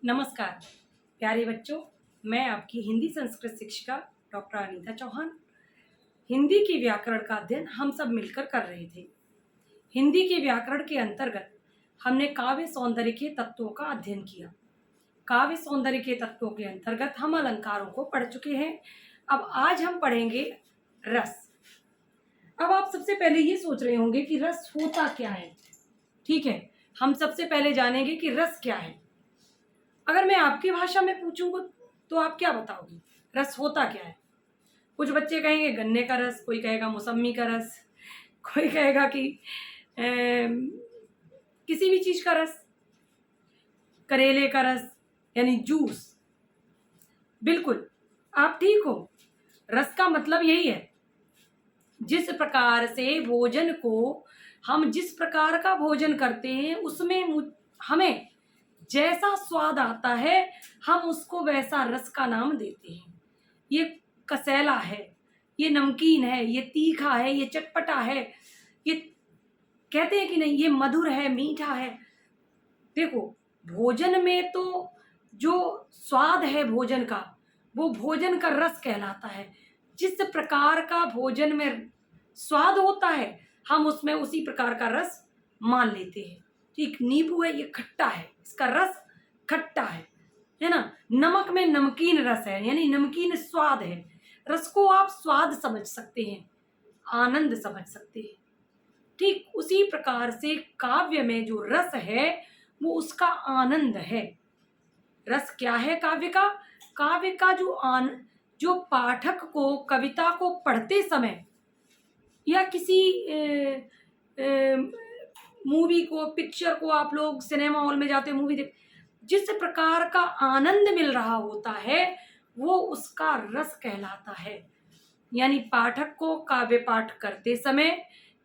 नमस्कार प्यारे बच्चों, मैं आपकी हिंदी संस्कृत शिक्षिका डॉक्टर अनीता चौहान। हिंदी के व्याकरण का अध्ययन हम सब मिलकर कर रहे थे। हिंदी के व्याकरण के अंतर्गत हमने काव्य सौंदर्य के तत्वों का अध्ययन किया। काव्य सौंदर्य के तत्वों के अंतर्गत हम अलंकारों को पढ़ चुके हैं। अब आज हम पढ़ेंगे रस। अब आप सबसे पहले ये सोच रहे होंगे कि रस होता क्या है। ठीक है, हम सबसे पहले जानेंगे कि रस क्या है। अगर मैं आपकी भाषा में पूछूंगा तो आप क्या बताओगे, रस होता क्या है? कुछ बच्चे कहेंगे गन्ने का रस, कोई कहेगा मौसमी का रस, कोई कहेगा कि किसी भी चीज का रस, करेले का रस यानी जूस। बिल्कुल, आप ठीक हो। रस का मतलब यही है, जिस प्रकार से भोजन को हम जिस प्रकार का भोजन करते हैं उसमें हमें जैसा स्वाद आता है हम उसको वैसा रस का नाम देते हैं। ये कसैला है, ये नमकीन है, ये तीखा है, ये चटपटा है, ये कहते हैं कि नहीं, ये मधुर है, मीठा है। देखो, भोजन में तो जो स्वाद है भोजन का, वो भोजन का रस कहलाता है। जिस प्रकार का भोजन में स्वाद होता है हम उसमें उसी प्रकार का रस मान लेते हैं। ठीक, नींबू है, ये खट्टा है, इसका रस खट्टा है ना। नमक में नमकीन रस है, यानी नमकीन स्वाद है। रस को आप स्वाद समझ सकते हैं, आनंद समझ सकते हैं। ठीक उसी प्रकार से काव्य में जो रस है वो उसका आनंद है। रस क्या है काव्य का? काव्य का जो पाठक को कविता को पढ़ते समय या किसी मूवी को, पिक्चर को, आप लोग सिनेमा हॉल में जाते मूवी देख, जिस प्रकार का आनंद मिल रहा होता है वो उसका रस कहलाता है। यानी पाठक को काव्य पाठ करते समय,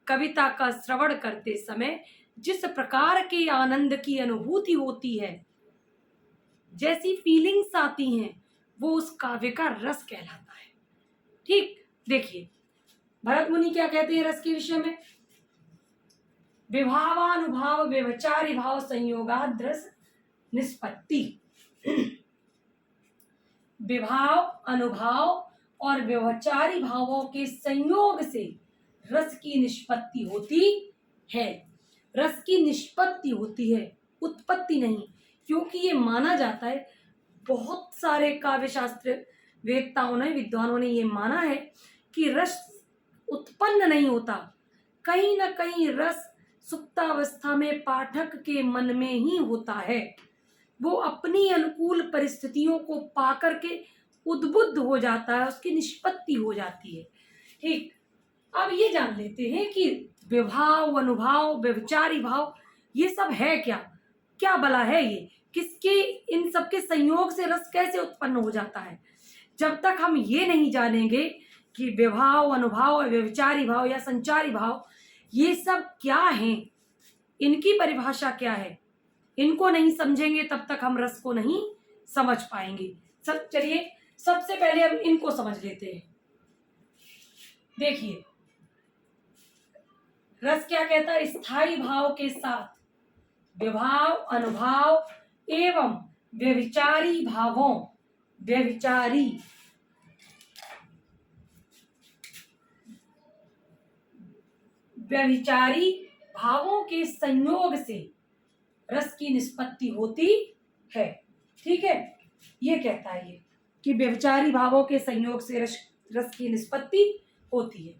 कविता का श्रवण करते समय जिस प्रकार के आनंद की अनुभूति होती है, जैसी फीलिंग्स आती हैं, वो उस काव्य का रस कहलाता है। ठीक, देखिए भरत मुनि क्या कहते हैं रस के विषय में? विभावानुभाव व्यभिचारी भाव संयोगाद रस निष्पत्ति। विभाव, अनुभाव और व्यभिचारी भावों के संयोग से रस की निष्पत्ति होती है। रस की निष्पत्ति होती है, उत्पत्ति नहीं। क्योंकि ये माना जाता है, बहुत सारे काव्य शास्त्र वेदताओं ने, विद्वानों ने ये माना है कि रस उत्पन्न नहीं होता। कहीं ना कहीं रस सुप्तावस्था में पाठक के मन में ही होता है। वो अपनी अनुकूल परिस्थितियों को पाकर के उद्बुद्ध हो जाता है, उसकी निष्पत्ति हो जाती है। ठीक, अब ये जान लेते हैं कि विभाव, अनुभाव, व्यभिचारी भाव ये सब है क्या, क्या भला है ये, किसके, इन सबके संयोग से रस कैसे उत्पन्न हो जाता है। जब तक हम ये नहीं जानेंगे कि विभाव, अनुभाव, व्यभिचारी भाव या संचारी भाव ये सब क्या हैं, इनकी परिभाषा क्या है, इनको नहीं समझेंगे तब तक हम रस को नहीं समझ पाएंगे। चलिए सबसे पहले हम इनको समझ लेते हैं। देखिए रस क्या कहता है? स्थायी भाव के साथ विभाव, अनुभाव एवं व्यभिचारी भावों, व्यभिचारी भावों के संयोग से रस की निष्पत्ति होती है। ठीक है, ये कहता है ये कि व्यभिचारी भावों के संयोग से रस की निष्पत्ति होती है।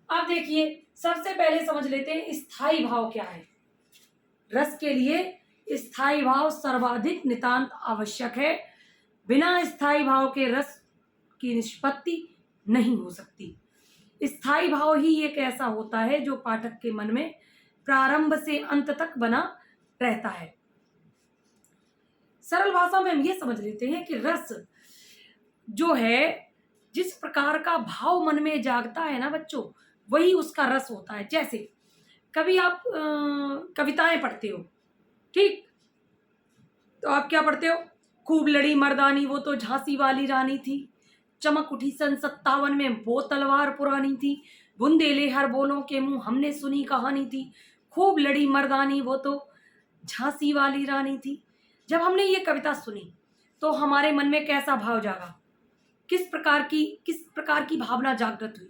अब देखिए सबसे पहले समझ लेते हैं स्थायी भाव क्या है। रस के लिए स्थायी भाव सर्वाधिक नितांत आवश्यक है। बिना स्थायी भाव के रस की निष्पत्ति नहीं हो सकती। स्थायी भाव ही एक ऐसा होता है जो पाठक के मन में प्रारंभ से अंत तक बना रहता है। सरल भाषा में हम ये समझ लेते हैं कि रस जो है, जिस प्रकार का भाव मन में जागता है ना बच्चों, वही उसका रस होता है। जैसे कभी आप कविताएं पढ़ते हो, ठीक, तो आप क्या पढ़ते हो? खूब लड़ी मर्दानी वो तो झांसी वाली रानी थी, चमक उठी सन 57 में वो तलवार पुरानी थी, बुंदेले हर बोलों के मुंह हमने सुनी कहानी थी, खूब लड़ी मर्दानी वो तो झांसी वाली रानी थी। जब हमने ये कविता सुनी तो हमारे मन में कैसा भाव जागा, किस प्रकार की भावना जागृत हुई?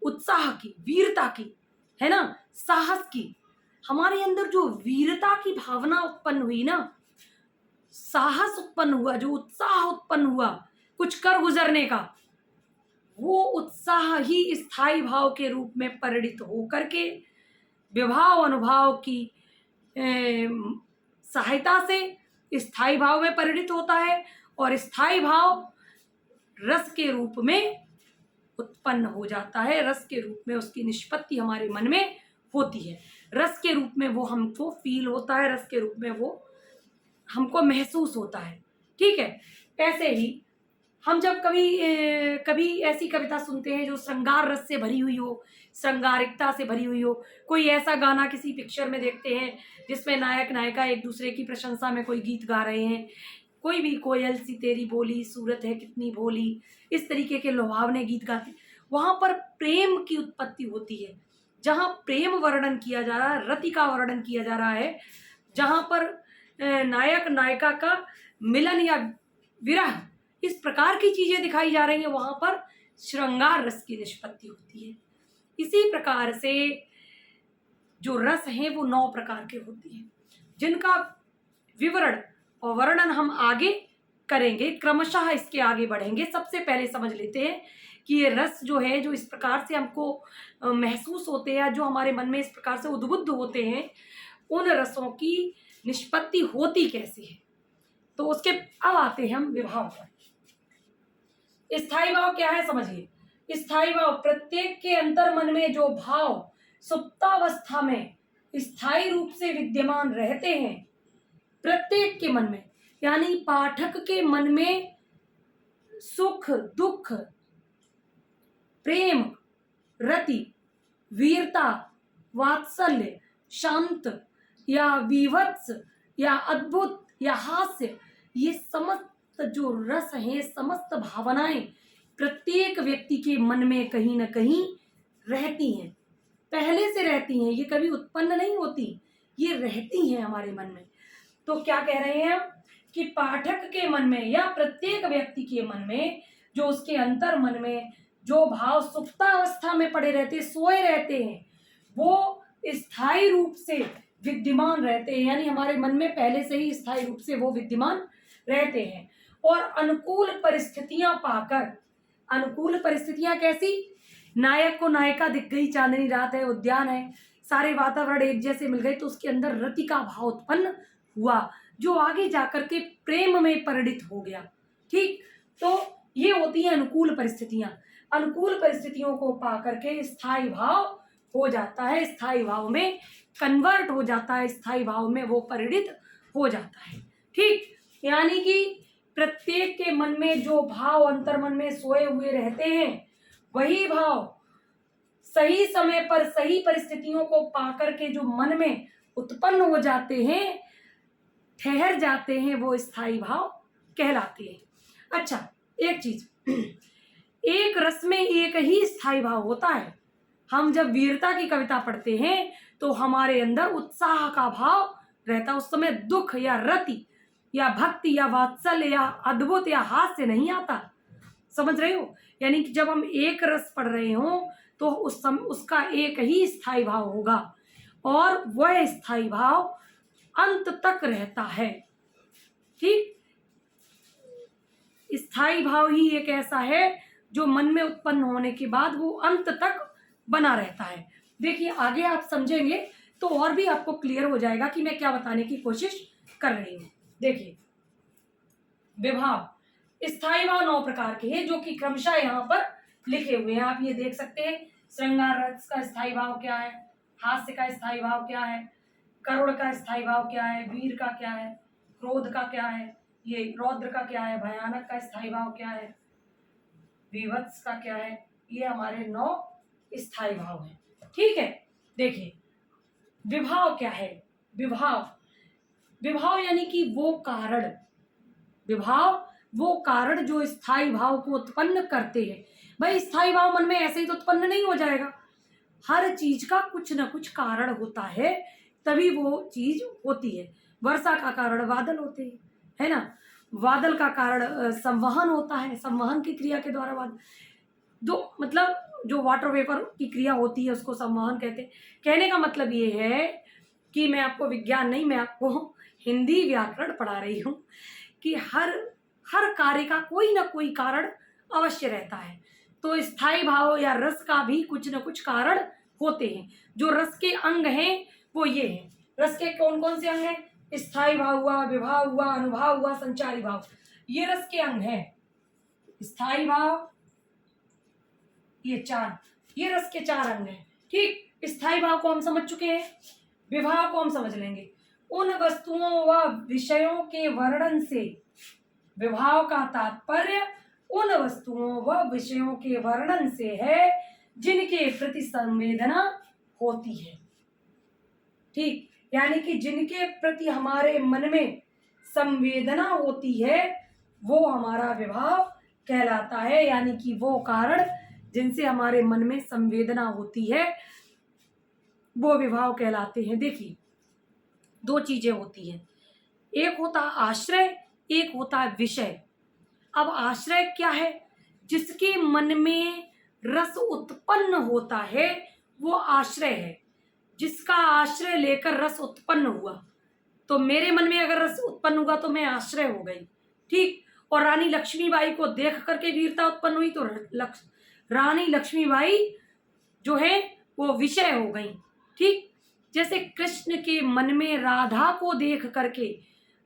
उत्साह की, वीरता की, है ना, साहस की। हमारे अंदर जो वीरता की भावना उत्पन्न हुई ना, साहस उत्पन्न हुआ, जो उत्साह उत्पन्न हुआ कुछ कर गुजरने का, वो उत्साह ही स्थायी भाव के रूप में परिणित होकर के विभाव अनुभाव की सहायता से स्थायी भाव में परिणित होता है, और स्थायी भाव रस के रूप में उत्पन्न हो जाता है। रस के रूप में उसकी निष्पत्ति हमारे मन में होती है, रस के रूप में वो हमको फील होता है, रस के रूप में वो हमको महसूस होता है। ठीक है, ऐसे ही हम जब कभी ऐसी कविता सुनते हैं जो श्रृंगार रस से भरी हुई हो, श्रृंगारिकता से भरी हुई हो, कोई ऐसा गाना किसी पिक्चर में देखते हैं जिसमें नायक नायिका एक दूसरे की प्रशंसा में कोई गीत गा रहे हैं, कोई भी कोयल सी तेरी बोली, सूरत है कितनी भोली, इस तरीके के लुभावने गीत गाते, वहाँ पर प्रेम की उत्पत्ति होती है। जहाँ प्रेम वर्णन किया जा रहा है, रति का वर्णन किया जा रहा है, जहाँ पर नायक नायिका का मिलन या विरह, इस प्रकार की चीजें दिखाई जा रही हैं, वहां पर श्रृंगार रस की निष्पत्ति होती है। इसी प्रकार से जो रस हैं वो 9 प्रकार के होते हैं, जिनका विवरण और वर्णन हम आगे करेंगे, क्रमशः इसके आगे बढ़ेंगे। सबसे पहले समझ लेते हैं कि ये रस जो है, जो इस प्रकार से हमको महसूस होते हैं, जो हमारे मन में इस प्रकार से उद्बुद्ध होते हैं, उन रसों की निष्पत्ति होती कैसे है। तो उसके अब आते हैं हम विभाव पर। स्थायी भाव क्या है समझिए। स्थायी भाव प्रत्येक के अंतर मन में जो भाव सुप्तावस्था में स्थायी रूप से विद्यमान रहते हैं, प्रत्येक के मन में, यानी पाठक के मन में सुख, दुख, प्रेम, रति, वीरता, वात्सल्य, शांत या विभत्स या अद्भुत या हास्य, ये समस्त जो रस है, समस्त भावनाएं प्रत्येक व्यक्ति के मन में कहीं ना कहीं रहती हैं, पहले से रहती हैं, ये कभी उत्पन्न नहीं होती, ये रहती हैं हमारे मन में। तो क्या कह रहे हैं हम कि पाठक के मन में या प्रत्येक व्यक्ति के मन में, जो उसके अंतर मन में जो भाव सुप्तावस्था में पड़े रहते, सोए रहते हैं, वो स्थायी रूप से विद्यमान रहते हैं, यानी हमारे मन में पहले से ही स्थायी रूप से वो विद्यमान रहते हैं। और अनुकूल परिस्थितियां पाकर, अनुकूल परिस्थितियां कैसी? नायक को नायिका दिख गई, चांदनी रात है, उद्यान है, सारे वातावरण एक जैसे मिल गए, तो उसके अंदर रति का भाव उत्पन्न हुआ, जो आगे जाकर के प्रेम में परिणित हो गया। ठीक, तो ये होती है अनुकूल परिस्थितियां। अनुकूल परिस्थितियों को पाकर के स्थायी भाव हो जाता है, स्थायी भाव में कन्वर्ट हो जाता है, स्थायी भाव में वो परिणित हो जाता है। ठीक, यानी कि प्रत्येक के मन में जो भाव अंतर्मन में सोए हुए रहते हैं, वही भाव सही समय पर सही परिस्थितियों को पाकर के जो मन में उत्पन्न हो जाते हैं, ठहर जाते हैं, वो स्थायी भाव कहलाते हैं। अच्छा, एक चीज, एक रस में एक ही स्थायी भाव होता है। हम जब वीरता की कविता पढ़ते हैं तो हमारे अंदर उत्साह का भाव रहता है, उस समय दुख या रति या भक्ति या वात्सल्य या अद्भुत या हास्य नहीं आता। समझ रहे हो? यानी कि जब हम एक रस पढ़ रहे हो तो उस समय उसका एक ही स्थायी भाव होगा, और वह स्थायी भाव अंत तक रहता है। ठीक, स्थायी भाव ही एक ऐसा है जो मन में उत्पन्न होने के बाद वो अंत तक बना रहता है। देखिए, आगे आप समझेंगे तो और भी आपको क्लियर हो जाएगा कि मैं क्या बताने की कोशिश कर रही हूँ। देखिए, विभाव, स्थायी भाव 9 प्रकार के हैं, जो कि क्रमशः यहाँ पर लिखे हुए हैं, आप ये देख सकते हैं। श्रृंगार रस का स्थायी भाव क्या है, हास्य का स्थायी भाव क्या है, करुण का स्थायी भाव क्या है, वीर का क्या है, क्रोध का क्या है, ये रौद्र का क्या है, भयानक का स्थायी भाव क्या है, विभत्स का क्या है, ये हमारे 9 स्थायी भाव हैं। ठीक है, देखिए विभाव क्या है। विभाव, विभाव यानी कि वो कारण, विभाव वो कारण जो स्थायी भाव को उत्पन्न करते हैं। भाई, स्थायी भाव मन में ऐसे ही तो उत्पन्न नहीं हो जाएगा, हर चीज का कुछ ना कुछ कारण होता है, तभी वो चीज होती है। वर्षा का कारण बादल होते हैं, है ना। बादल का कारण संवहन होता है, संवहन की क्रिया के द्वारा बादल, दो मतलब जो वाटर वेपर की क्रिया होती है उसको संवहन कहते हैं। कहने का मतलब ये है कि मैं आपको विज्ञान नहीं, मैं आपको हिंदी व्याकरण पढ़ा रही हूँ कि हर हर कार्य का कोई ना कोई कारण अवश्य रहता है। तो स्थायी भाव या रस का भी कुछ न कुछ कारण होते हैं। जो रस के अंग हैं वो ये हैं। रस के कौन कौन से अंग हैं? स्थायी भाव हुआ, विभाव हुआ, अनुभाव हुआ, संचारी भाव, ये रस के अंग हैं। स्थायी भाव, ये चार, ये रस के चार अंग हैं। ठीक, स्थायी भाव को हम समझ चुके हैं, विभाव को हम समझ लेंगे। उन वस्तुओं व विषयों के वर्णन से, विभाव का तात्पर्य उन वस्तुओं व विषयों के वर्णन से है जिनके प्रति संवेदना होती है। ठीक, यानी कि जिनके प्रति हमारे मन में संवेदना होती है वो हमारा विभाव कहलाता है। यानी कि वो कारण जिनसे हमारे मन में संवेदना होती है वो विभाव कहलाते हैं। देखिए, दो चीजें होती हैं, एक होता आश्रय, एक होता विषय। अब आश्रय क्या है? जिसके मन में रस उत्पन्न होता है वो आश्रय है। जिसका आश्रय लेकर रस उत्पन्न हुआ, तो मेरे मन में अगर रस उत्पन्न हुआ तो मैं आश्रय हो गई। ठीक, और रानी लक्ष्मीबाई को देख करके वीरता उत्पन्न हुई तो रानी लक्ष्मीबाई जो है वो विषय हो गई। ठीक, जैसे कृष्ण के मन में राधा को देख करके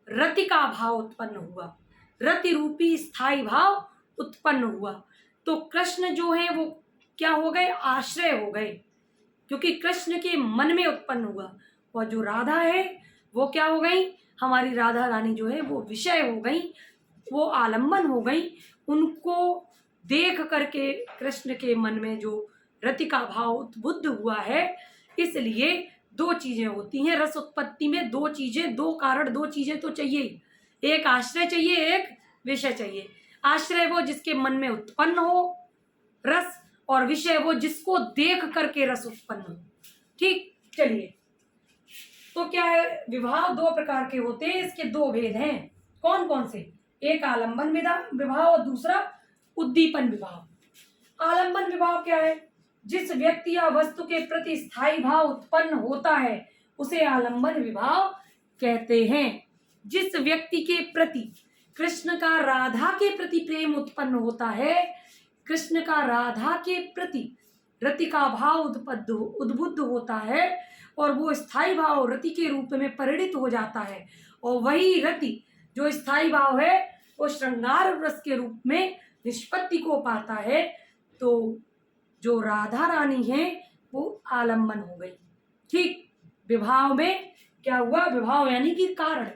रति का भाव उत्पन्न हुआ, रति रूपी स्थायी भाव उत्पन्न हुआ, तो कृष्ण जो है वो क्या हो गए? आश्रय हो गए, क्योंकि कृष्ण के मन में उत्पन्न हुआ। और जो राधा है वो क्या हो गई? हमारी राधा रानी जो है वो विषय हो गई, वो आलम्बन हो गई। उनको देख करके कृष्ण के मन में जो रति का भाव उद्बुद्ध हुआ है। इसलिए दो चीजें होती हैं रस उत्पत्ति में, दो चीजें, दो कारण, दो चीजें तो चाहिए, एक आश्रय चाहिए, एक विषय चाहिए। आश्रय वो जिसके मन में उत्पन्न हो रस, और विषय वो जिसको देख करके रस उत्पन्न हो। ठीक, चलिए, तो क्या है? विभाव दो प्रकार के होते हैं, इसके दो भेद हैं। कौन कौन से? एक आलंबन विभाव और दूसरा उद्दीपन विभाव। आलंबन विभाव क्या है? जिस व्यक्ति या वस्तु के प्रति स्थायी भाव उत्पन्न होता है उसे आलंबन विभाव कहते हैं। जिस व्यक्ति के प्रति कृष्ण का राधा के प्रति प्रेम उत्पन्न होता है, कृष्ण का राधा के प्रति रति का भाव उद्बुद्ध होता है और वो स्थायी भाव रति के रूप में परिणित हो जाता है, और वही रति जो स्थायी भाव है वो श्रृंगार रस के रूप में निष्पत्ति को पाता है, तो जो राधा रानी है वो आलम्बन हो गई। ठीक, विभाव में क्या हुआ? विभाव यानी कि कारण।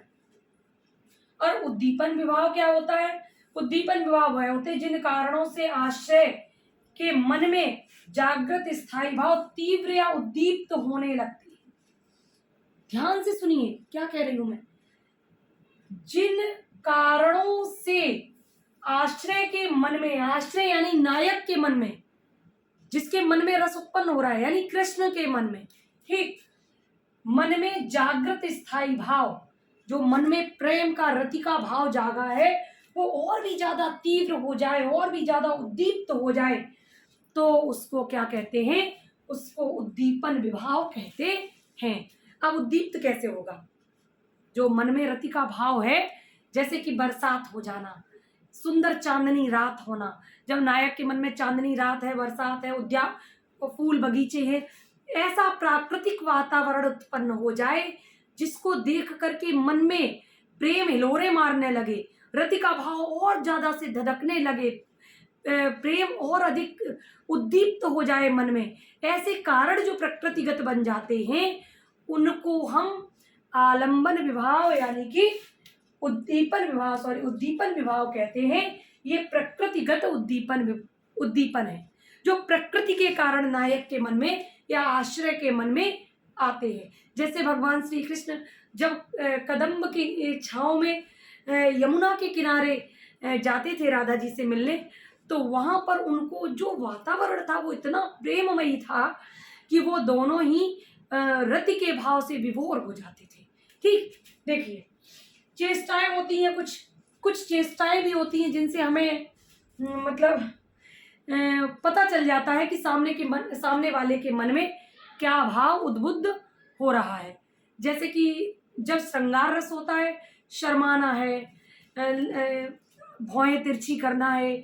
और उद्दीपन विभाव क्या होता है? उद्दीपन विभाव वह होते हैं जिन कारणों से आश्रय के मन में जागृत स्थायी भाव तीव्र या उद्दीप्त होने लगती है। ध्यान से सुनिए क्या कह रही हूं मैं। जिन कारणों से आश्रय के मन में, आश्रय यानी नायक के मन में, जिसके मन में रस उत्पन्न हो रहा है, यानी कृष्ण के मन में, ठीक, मन में जागृत स्थायी भाव, जो मन में प्रेम का रति का भाव जागा है वो और भी ज्यादा तीव्र हो जाए, और भी ज्यादा उद्दीप्त हो जाए, तो उसको क्या कहते हैं? उसको उद्दीपन विभाव कहते हैं। अब उद्दीप्त कैसे होगा? जो मन में रति का भाव है, जैसे कि बरसात हो जाना, सुंदर चांदनी रात होना, जब नायक के मन में चांदनी रात है, बरसात है, उद्यान फूल बगीचे हैं, ऐसा प्राकृतिक वातावरण उत्पन्न हो जाए जिसको देख करके मन में प्रेम हिलोरे मारने लगे, रति का भाव और ज्यादा से धधकने लगे, प्रेम और अधिक उद्दीप्त हो जाए मन में, ऐसे कारण जो प्रकृतिगत बन जाते हैं उनको हम आलंबन विभाव यानी कि उद्दीपन विभाव कहते हैं। ये प्रकृतिगत उद्दीपन है जो प्रकृति के कारण नायक के मन में या आश्रय के मन में आते हैं। जैसे भगवान श्री कृष्ण जब कदम्ब की छांव में यमुना के किनारे जाते थे राधा जी से मिलने, तो वहां पर उनको जो वातावरण था वो इतना प्रेममयी था कि वो दोनों ही रति के भाव से विभोर हो जाते थे। ठीक, देखिए चेष्टाएं होती हैं, कुछ कुछ चेष्टाएं भी होती हैं जिनसे हमें मतलब पता चल जाता है कि सामने वाले के मन में क्या भाव उद्बुद्ध हो रहा है। जैसे कि जब श्रृंगार रस होता है, शर्माना है, भौहें तिरछी करना है,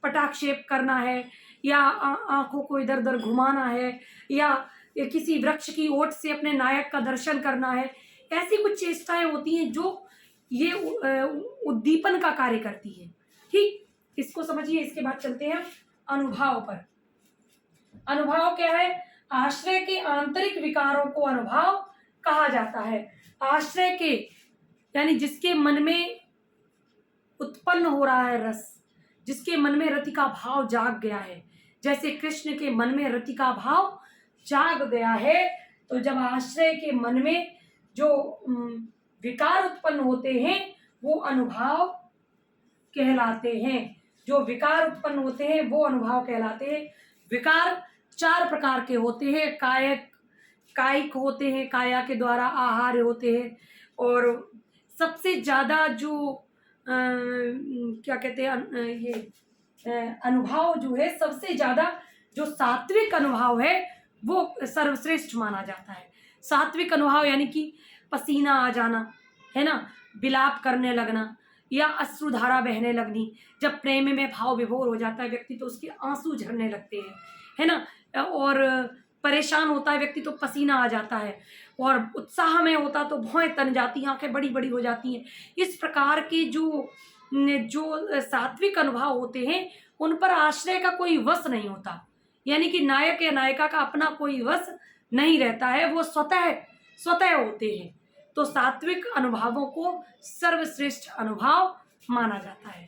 पटाक्षेप करना है, या आंखों को इधर उधर घुमाना है, या किसी वृक्ष की ओट से अपने नायक का दर्शन करना है, ऐसी कुछ चेष्टाएं होती हैं जो ये उद्दीपन का कार्य करती है। ठीक, इसको समझिए। इसके बाद चलते हैं अनुभव पर। अनुभव क्या है? आश्रय के आंतरिक विकारों को अनुभव कहा जाता है। आश्रय के यानी जिसके मन में उत्पन्न हो रहा है रस, जिसके मन में रति का भाव जाग गया है, जैसे कृष्ण के मन में रति का भाव जाग गया है, तो जब आश्रय के मन में जो विकार उत्पन्न होते हैं वो अनुभव कहलाते हैं। जो विकार उत्पन्न होते हैं वो अनुभव कहलाते हैं। विकार 4 प्रकार के होते हैं। कायिक होते हैं, काया के द्वारा आहार्य होते हैं, और सबसे ज्यादा जो क्या कहते हैं ये अनुभव जो है, सबसे ज्यादा जो सात्विक अनुभव है वो सर्वश्रेष्ठ माना जाता है। सात्विक अनुभव यानी कि पसीना आ जाना, है ना, विलाप करने लगना, या अश्रुधारा बहने लगनी। जब प्रेम में भाव विभोर हो जाता है व्यक्ति तो उसके आंसू झरने लगते हैं, है ना, और परेशान होता है व्यक्ति तो पसीना आ जाता है, और उत्साह में होता तो भौहें तन जाती हैं, आंखें बड़ी बड़ी हो जाती हैं। इस प्रकार के जो सात्विक अनुभव होते हैं उन पर आश्रय का कोई वश नहीं होता, यानी कि नायक या नायिका का अपना कोई वश नहीं रहता है, वो स्वतः होते हैं। तो सात्विक अनुभवों को सर्वश्रेष्ठ अनुभव माना जाता है।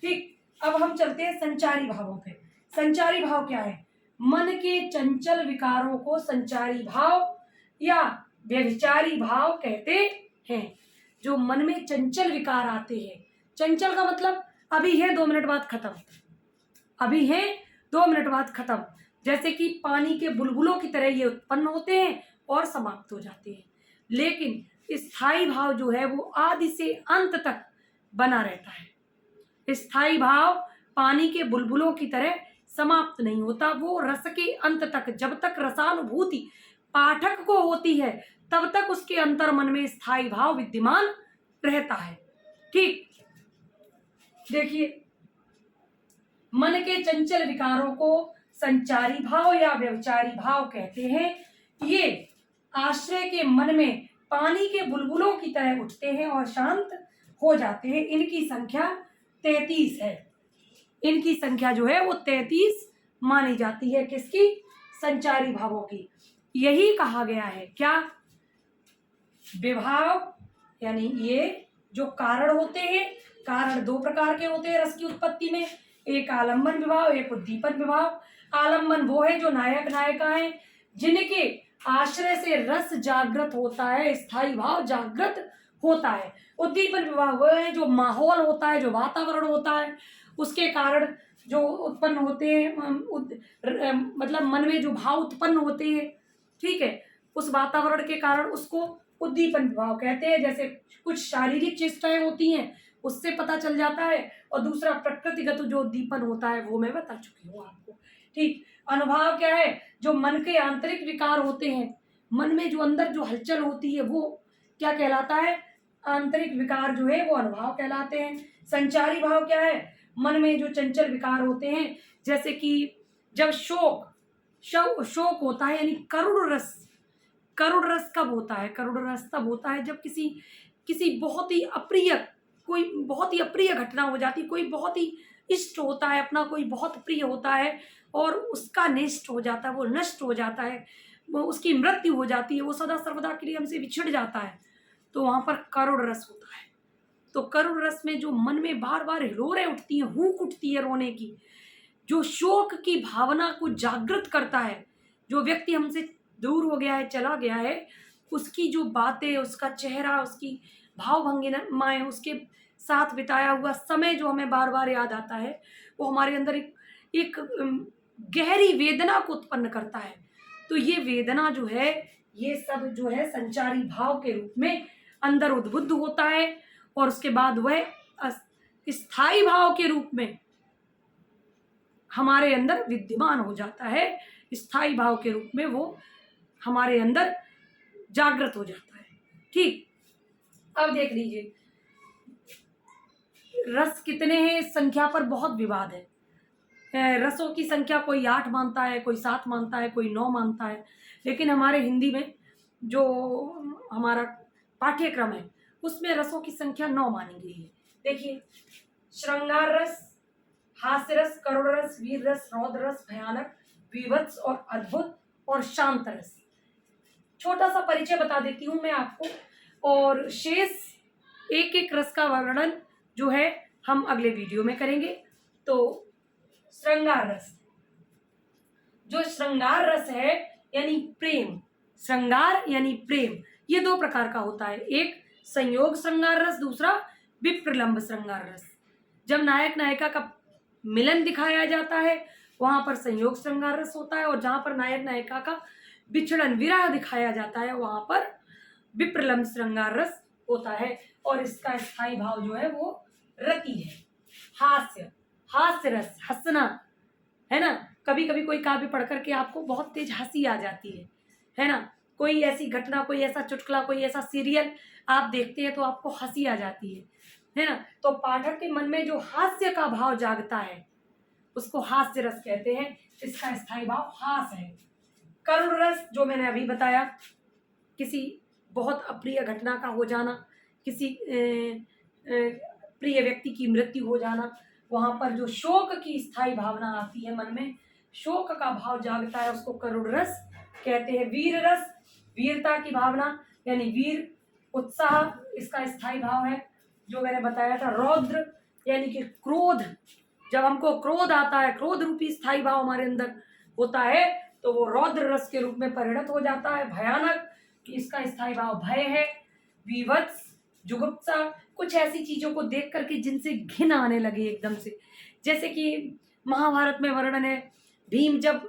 ठीक, अब हम चलते हैं संचारी भावों पे। संचारी भाव क्या है? मन के चंचल विकारों को संचारी भाव या व्यभिचारी भाव कहते हैं। जो मन में चंचल विकार आते हैं, चंचल का मतलब अभी है 2 मिनट बाद खत्म, अभी है 2 मिनट बाद खत्म, जैसे कि पानी के बुलबुलों की तरह ये उत्पन्न होते हैं और समाप्त हो जाते हैं। लेकिन स्थायी भाव जो है वो आदि से अंत तक बना रहता है। स्थायी भाव पानी के बुलबुलों की तरह समाप्त नहीं होता, वो रस के अंत तक, जब तक रसानुभूति पाठक को होती है तब तक उसके अंतर मन में स्थायी भाव विद्यमान रहता है। ठीक, देखिए, मन के चंचल विकारों को संचारी भाव या व्यभिचारी भाव कहते हैं। ये आश्रय के मन में पानी के बुलबुलों की तरह उठते हैं और शांत हो जाते हैं। इनकी संख्या 33 है। इनकी संख्या जो है वो 33 मानी जाती है। किसकी? संचारी भावों की। यही कहा गया है क्या? विभाव यानी ये जो कारण होते हैं, कारण 2 प्रकार के होते हैं रस की उत्पत्ति में, एक आलंबन विभाव, एक उद्दीपन विभाव। आलंबन वो है जो नायक नायिका है जिनके आश्रय से रस जागृत होता है, स्थायी भाव जागृत होता है। उद्दीपन विभाव वो है जो माहौल होता है, जो वातावरण होता है, उसके कारण जो उत्पन्न होते हैं, मतलब मन में जो भाव उत्पन्न होते हैं, ठीक है, उस वातावरण के कारण उसको उद्दीपन विभाव कहते हैं। जैसे कुछ शारीरिक चेष्टाएं होती हैं उससे पता चल जाता है, और दूसरा प्रकृतिगत जो उद्दीपन होता है वो मैं बता चुकी हूँ आपको। ठीक, अनुभव क्या है? जो मन के आंतरिक विकार होते हैं, मन में जो अंदर जो हलचल होती है वो क्या कहलाता है? आंतरिक विकार जो है वो अनुभव कहलाते हैं। संचारी भाव क्या है? मन में जो चंचल विकार होते हैं, जैसे कि जब शोक होता है, यानी करुण रस कब होता है? करुण रस तब होता है जब किसी बहुत ही अप्रिय घटना हो जाती, कोई बहुत ही इष्ट होता है अपना, कोई बहुत प्रिय होता है और उसका नष्ट हो जाता है, वो नष्ट हो जाता है, वो उसकी मृत्यु हो जाती है, वो सदा सर्वदा के लिए हमसे बिछड़ जाता है, तो वहां पर करुण रस होता है। तो करुण रस में जो मन में बार बार हिलोरें उठती हैं, हूक उठती है रोने की, जो शोक की भावना को जागृत करता है, जो व्यक्ति हमसे दूर हो गया है, चला गया है, उसकी जो बातें, उसका चेहरा, उसकी भाव भंगिमाएं, उसके साथ बिताया हुआ समय जो हमें बार बार याद आता है, वो हमारे अंदर एक गहरी वेदना को उत्पन्न करता है। तो ये वेदना जो है ये सब जो है संचारी भाव के रूप में अंदर उद्बुद्ध होता है और उसके बाद वह स्थायी भाव के रूप में हमारे अंदर विद्यमान हो जाता है। स्थायी भाव के रूप में वो हमारे अंदर जागृत हो जाता है। ठीक, अब देख लीजिए रस कितने हैं, इस संख्या पर बहुत विवाद है। रसों की संख्या कोई 8 मानता है, कोई 7 मानता है, कोई 9 मानता है, लेकिन हमारे हिंदी में जो हमारा पाठ्यक्रम है उसमें रसों की संख्या 9 मानी गई है। देखिए, श्रृंगार रस, हास्य रस, करुण रस, वीर रस, रौद्र रस, भयानक, विभत्स और अद्भुत और शांत रस। छोटा सा परिचय बता देती हूँ मैं आपको, और शेष एक एक रस का वर्णन जो है हम अगले वीडियो में करेंगे। तो श्रृंगार रस, जो श्रृंगार रस है यानी प्रेम, श्रृंगार यानी प्रेम, ये 2 प्रकार का होता है। एक संयोग श्रृंगार रस, दूसरा विप्रलंब श्रृंगार रस। जब नायक नायिका का मिलन दिखाया जाता है वहां पर संयोग श्रृंगार रस होता है, और जहां पर नायक नायिका का बिछड़न विरह दिखाया जाता है वहां पर विप्रलंब श्रृंगार रस होता है। और इसका स्थायी भाव जो है वो रति है। हास्य, हास्य रस, हंसना, है ना। कभी कभी कोई काव्य पढ़ करके आपको बहुत तेज हंसी आ जाती है ना। कोई ऐसी घटना, कोई ऐसा चुटकुला, कोई ऐसा सीरियल आप देखते हैं तो आपको हंसी आ जाती है ना। तो पाठक के मन में जो हास्य का भाव जागता है उसको हास्य रस कहते हैं। इसका स्थायी भाव हास है। करुण रस, जो मैंने अभी बताया, किसी बहुत अप्रिय घटना का हो जाना, किसी प्रिय व्यक्ति की मृत्यु हो जाना, वहां पर जो शोक की स्थायी भावना आती है, मन में शोक का भाव जागता है, उसको करुण रस कहते हैं। वीर रस, वीरता की भावना यानी वीर उत्साह, इसका स्थायी भाव है जो मैंने बताया था। रौद्र यानी कि क्रोध, जब हमको क्रोध आता है, क्रोध रूपी स्थायी भाव हमारे अंदर होता है तो वो रौद्र रस के रूप में परिणत हो जाता है। भयानक, इसका स्थायी भाव भय है। विभत्स, जुगुप्सा, कुछ ऐसी चीजों को देख करके जिनसे घिन आने लगे एकदम से, जैसे कि महाभारत में वर्णन है, भीम जब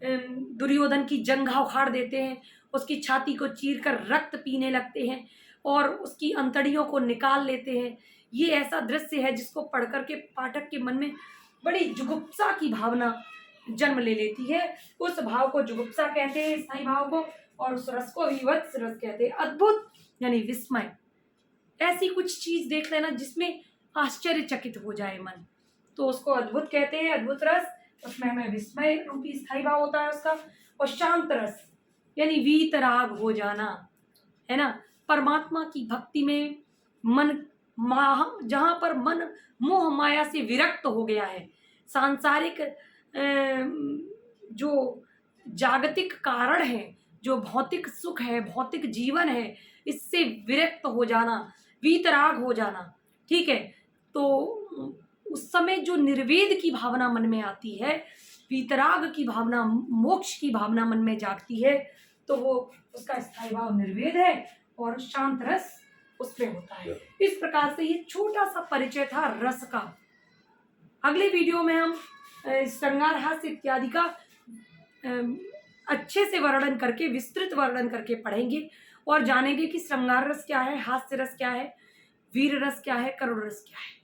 दुर्योधन की जंघा उखाड़ देते हैं, उसकी छाती को चीरकर रक्त पीने लगते हैं और उसकी अंतड़ियों को निकाल लेते हैं। ये ऐसा दृश्य है जिसको पढ़ करके पाठक के मन में बड़ी जुगुप्सा की भावना जन्म ले लेती है। उस भाव को जुगुप्सा कहते हैं, स्थायी भाव को, और उस रस को विभत्स रस कहते हैं। अद्भुत यानी विस्मय, ऐसी कुछ चीज देख लेना जिसमें आश्चर्यचकित हो जाए मन, तो उसको अद्भुत कहते हैं। अद्भुत रस, उसमें हमें विस्मय रूपी स्थायी भाव होता है उसका। और शांत रस यानी वीतराग हो जाना, है ना। परमात्मा की भक्ति में मन, जहां पर मन मोह माया से विरक्त हो गया है, सांसारिक जो जागतिक कारण है, जो भौतिक सुख है, भौतिक जीवन है, इससे विरक्त हो जाना, वीतराग हो जाना, ठीक है। तो उस समय जो निर्वेद की भावना मन में आती है, वीतराग की भावना, मोक्ष की भावना मन में जागती है, तो वो उसका स्थायी भाव निर्वेद है और शांत रस उसमें होता है। इस प्रकार से ये छोटा सा परिचय था रस का। अगले वीडियो में हम श्रृंगार, हास्य इत्यादि का अच्छे से वर्णन करके, विस्तृत वर्णन करके पढ़ेंगे और जानेंगे कि श्रृंगार रस क्या है, हास्य रस क्या है, वीर रस क्या है, करुण रस क्या है,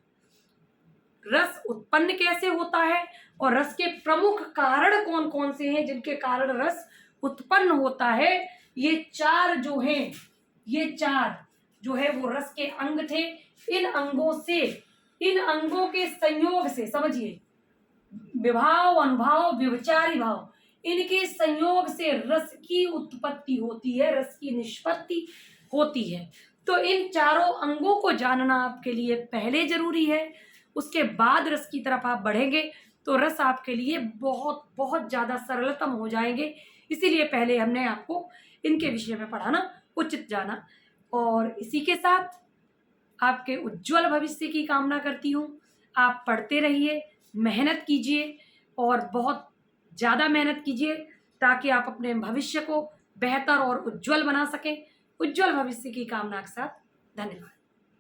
रस उत्पन्न कैसे होता है और रस के प्रमुख कारण कौन कौन से हैं जिनके कारण रस उत्पन्न होता है। ये 4 जो हैं, ये 4 जो है वो रस के अंग थे। इन अंगों से, इन अंगों के संयोग से, समझिए, विभाव, अनुभाव, व्यभिचारी भाव, इनके संयोग से रस की उत्पत्ति होती है, रस की निष्पत्ति होती है। तो इन चारों अंगों को जानना आपके लिए पहले जरूरी है, उसके बाद रस की तरफ आप बढ़ेंगे तो रस आपके लिए बहुत बहुत ज्यादा सरलतम हो जाएंगे। इसीलिए पहले हमने आपको इनके विषय में पढ़ाना उचित जाना। और इसी के साथ आपके उज्जवल भविष्य की कामना करती हूँ। आप पढ़ते रहिए, मेहनत कीजिए और बहुत ज़्यादा मेहनत कीजिए ताकि आप अपने भविष्य को बेहतर और उज्जवल बना सकें। उज्जवल भविष्य की कामना के साथ धन्यवाद।